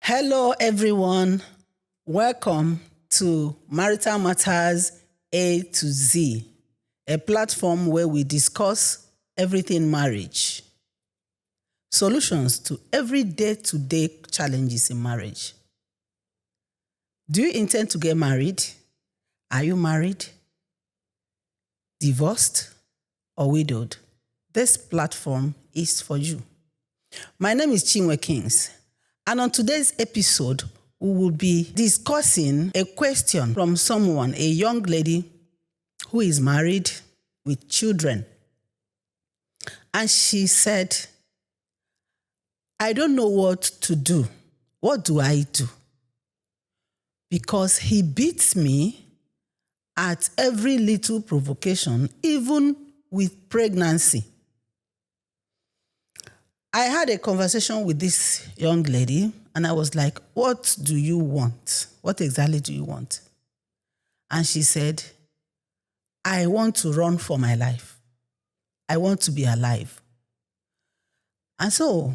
Hello, everyone. Welcome to Marital Matterz A to Z, a platform where we discuss everything marriage, solutions to every day-to-day challenges in marriage. Do you intend to get married? Are you married, divorced, or widowed? This platform is for you. My name is Chinwe Kings. And on today's episode, we will be discussing a question from someone, a young lady who is married with children. And she said, I don't know what to do. What do I do? Because he beats me at every little provocation, even with pregnancy. I had a conversation with this young lady, and I was like, what do you want? What exactly do you want? And she said, I want to run for my life. I want to be alive. And so,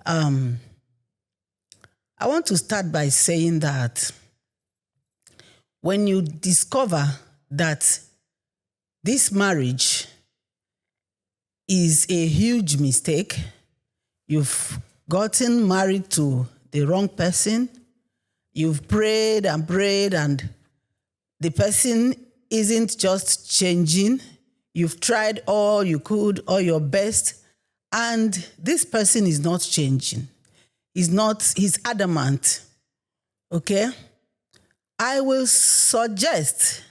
I want to start by saying that when you discover that this marriage is a huge mistake, you've gotten married to the wrong person, you've prayed, and the person isn't just changing, you've tried all you could, all your best, and this person is not changing. He's adamant, okay? I will suggest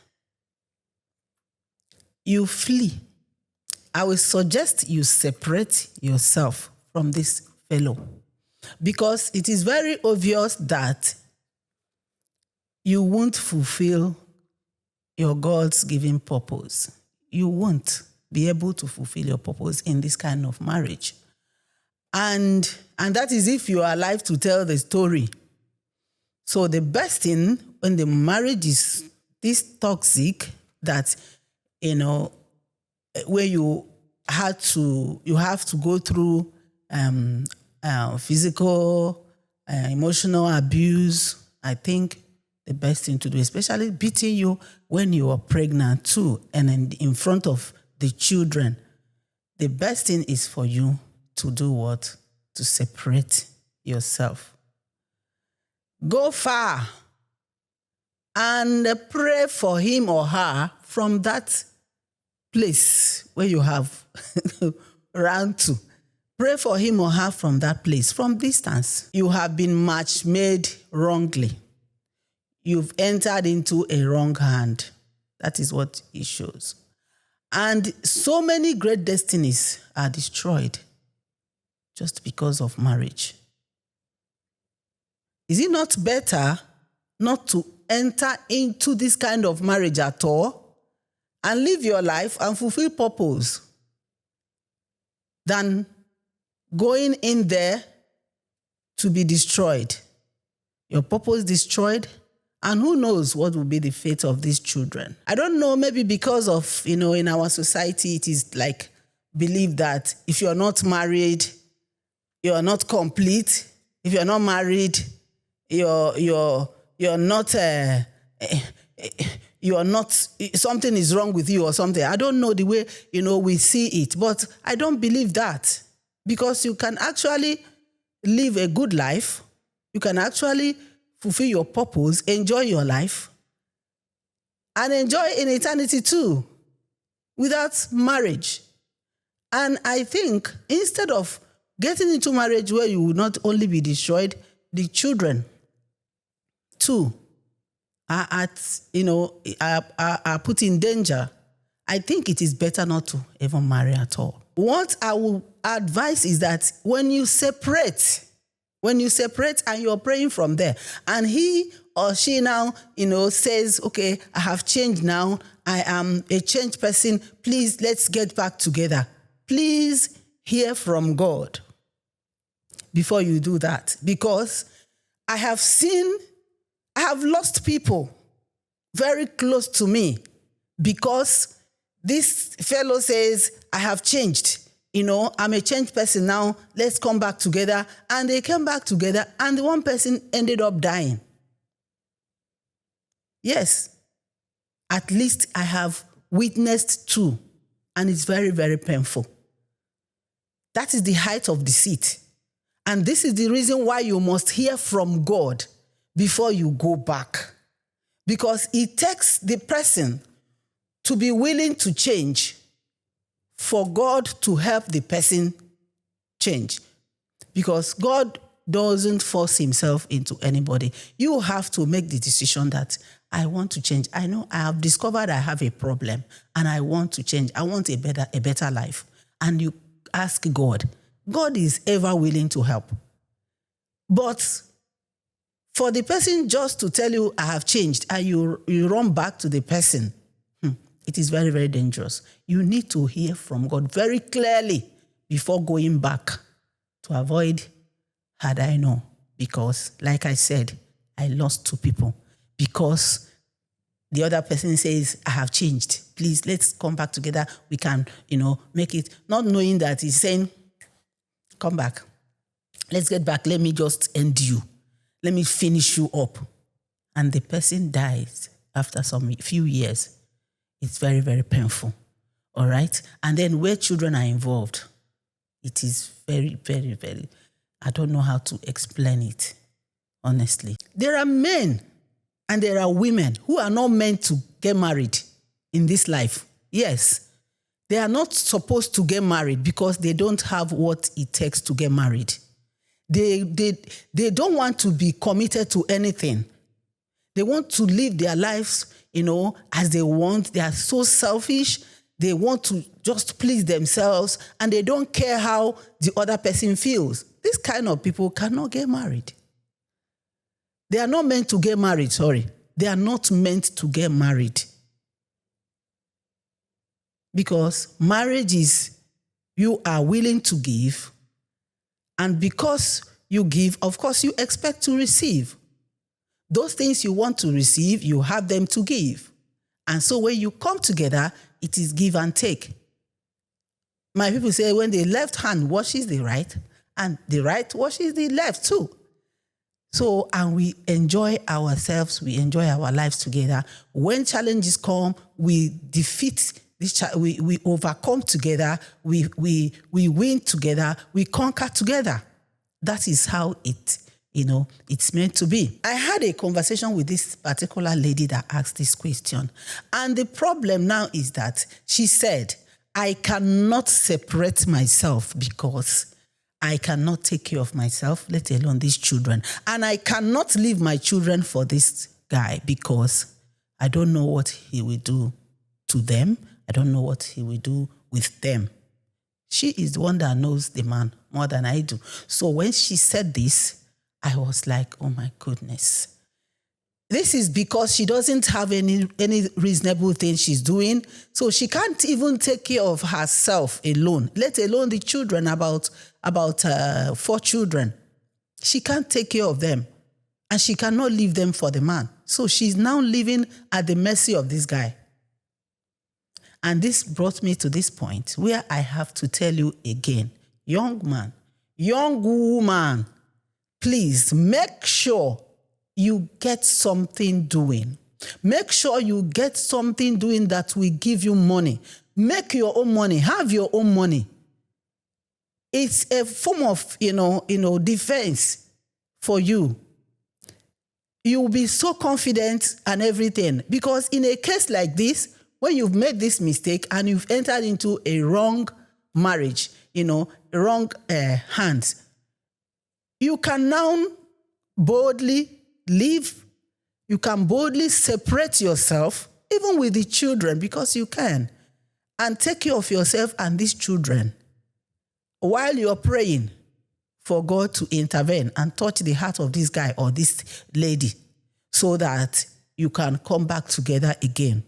you flee. I will suggest you separate yourself from this fellow, because it is very obvious that you won't fulfill your God's given purpose. You won't be able to fulfill your purpose in this kind of marriage. And that is if you are alive to tell the story. So the best thing when the marriage is this toxic that, where you have to go through physical, emotional abuse, I think the best thing to do, especially beating you when you are pregnant too, and in front of the children, the best thing is for you to do what? To separate yourself. Go far and pray for him or her from that place where you have run to. Pray for him or her from that place, from distance. You have been match-made wrongly. You've entered into a wrong hand. That is what it shows. And so many great destinies are destroyed just because of marriage. Is it not better not to enter into this kind of marriage at all and live your life and fulfill purpose than going in there to be destroyed? Your purpose destroyed, and who knows what will be the fate of these children. I don't know, maybe because of, in our society, it is like believed that if you're not married, you're not complete. If you're not married, you're not, something is wrong with you or something. I don't know the way, we see it, but I don't believe that, because you can actually live a good life. You can actually fulfill your purpose, enjoy your life, and enjoy in eternity too, without marriage. And I think instead of getting into marriage where you will not only be destroyed, the children too are put in danger. I think it is better not to even marry at all. What I will advise is that when you separate and you're praying from there, and he or she now, says, okay, I have changed now, I am a changed person, please, let's get back together. Please hear from God before you do that, because I have lost people very close to me because this fellow says, I have changed. I'm a changed person now. Let's come back together. And they came back together, and the one person ended up dying. Yes, at least I have witnessed two, and it's very, very painful. That is the height of deceit. And this is the reason why you must hear from God before you go back. Because it takes the person to be willing to change for God to help the person change. Because God doesn't force himself into anybody. You have to make the decision that I want to change. I know I have discovered I have a problem and I want to change. I want a better life. And you ask God. God is ever willing to help. But for the person just to tell you I have changed and you run back to the person, it is very, very dangerous. You need to hear from God very clearly before going back to avoid had I known. Because, like I said, I lost two people because the other person says, I have changed. Please, let's come back together. We can, make it. Not knowing that he's saying, come back. Let's get back. Let me just end you. Let me finish you up. And the person dies after some few years. It's very, very painful. All right? And then where children are involved, it is very, very, very, I don't know how to explain it, honestly. There are men and there are women who are not meant to get married in this life. Yes. They are not supposed to get married because they don't have what it takes to get married. They don't want to be committed to anything. They want to live their lives, as they want. They are so selfish. They want to just please themselves, and they don't care how the other person feels. This kind of people cannot get married. They are not meant to get married, sorry. They are not meant to get married. Because marriage is you are willing to give, and because you give, of course, you expect to receive. Those things you want to receive, you have them to give. And so when you come together, it is give and take. My people say when the left hand washes the right, and the right washes the left too. So, and we enjoy ourselves, we enjoy our lives together. When challenges come, we defeat we overcome together, we win together, we conquer together. That is how it's meant to be. I had a conversation with this particular lady that asked this question. And the problem now is that she said, I cannot separate myself because I cannot take care of myself, let alone these children. And I cannot leave my children for this guy because I don't know what he will do to them. I don't know what he will do with them. She is the one that knows the man more than I do. So when she said this, I was like, oh my goodness. This is because she doesn't have any reasonable thing she's doing. So she can't even take care of herself alone, let alone the children, about 4 children. She can't take care of them. And she cannot leave them for the man. So she's now living at the mercy of this guy. And this brought me to this point where I have to tell you again, young man, young woman, please make sure you get something doing. Make sure you get something doing that will give you money. Make your own money. Have your own money. It's a form of, defense for you. You will be so confident and everything. Because in a case like this, when you've made this mistake and you've entered into a wrong marriage, wrong hands, you can now boldly leave. You can boldly separate yourself, even with the children, because you can, and take care of yourself and these children while you're praying for God to intervene and touch the heart of this guy or this lady so that you can come back together again.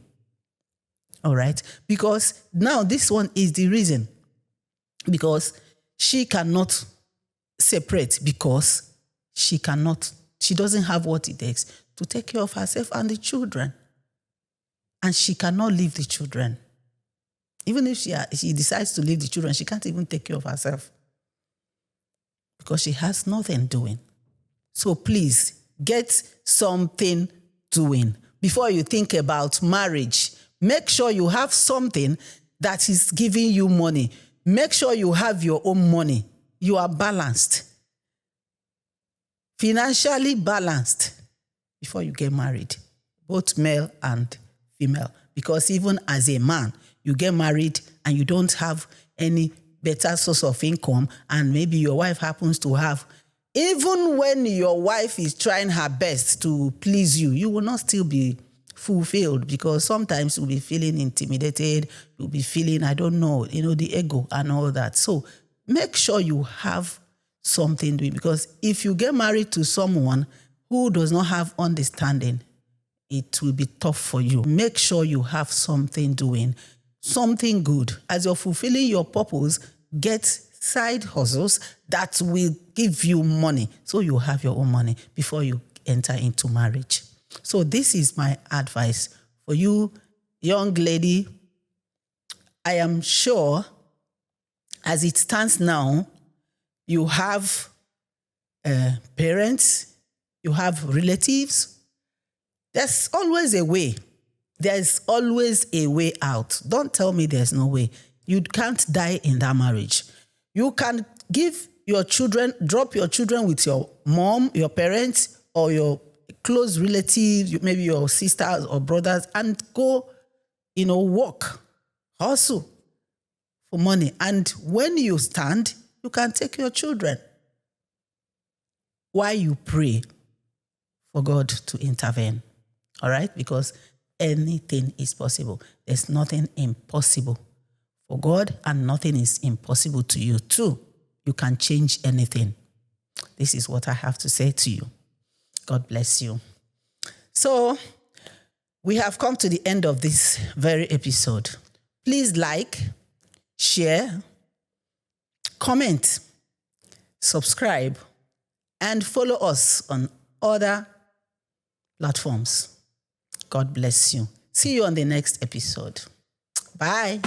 All right? Because now this one is the reason. Because she cannot separate because she doesn't have what it takes to take care of herself and the children. And she cannot leave the children. Even if she decides to leave the children, she can't even take care of herself because she has nothing doing. So please, get something doing before you think about marriage. Make sure you have something that is giving you money. Make sure you have your own money. You are balanced. Financially balanced before you get married, both male and female. Because even as a man, you get married and you don't have any better source of income, and maybe your wife happens to have, even when your wife is trying her best to please you, you will not still be fulfilled, because sometimes you'll be feeling intimidated, you'll be feeling, I don't know, the ego and all that. So make sure you have something doing, because if you get married to someone who does not have understanding, it will be tough for you. Make sure you have something doing, something good. As you're fulfilling your purpose, get side hustles that will give you money, so you have your own money before you enter into marriage. So this is my advice for you, young lady. I am sure, as it stands now, you have parents, you have relatives. There's always a way. There's always a way out. Don't tell me there's no way. You can't die in that marriage. You can give your children, drop your children with your mom, your parents, or your close relatives, maybe your sisters or brothers, and go, work, hustle for money. And when you stand, you can take your children while you pray for God to intervene. All right? Because anything is possible. There's nothing impossible for God, and nothing is impossible to you too. You can change anything. This is what I have to say to you. God bless you. So we have come to the end of this very episode. Please like, share, comment, subscribe, and follow us on other platforms. God bless you. See you on the next episode. Bye.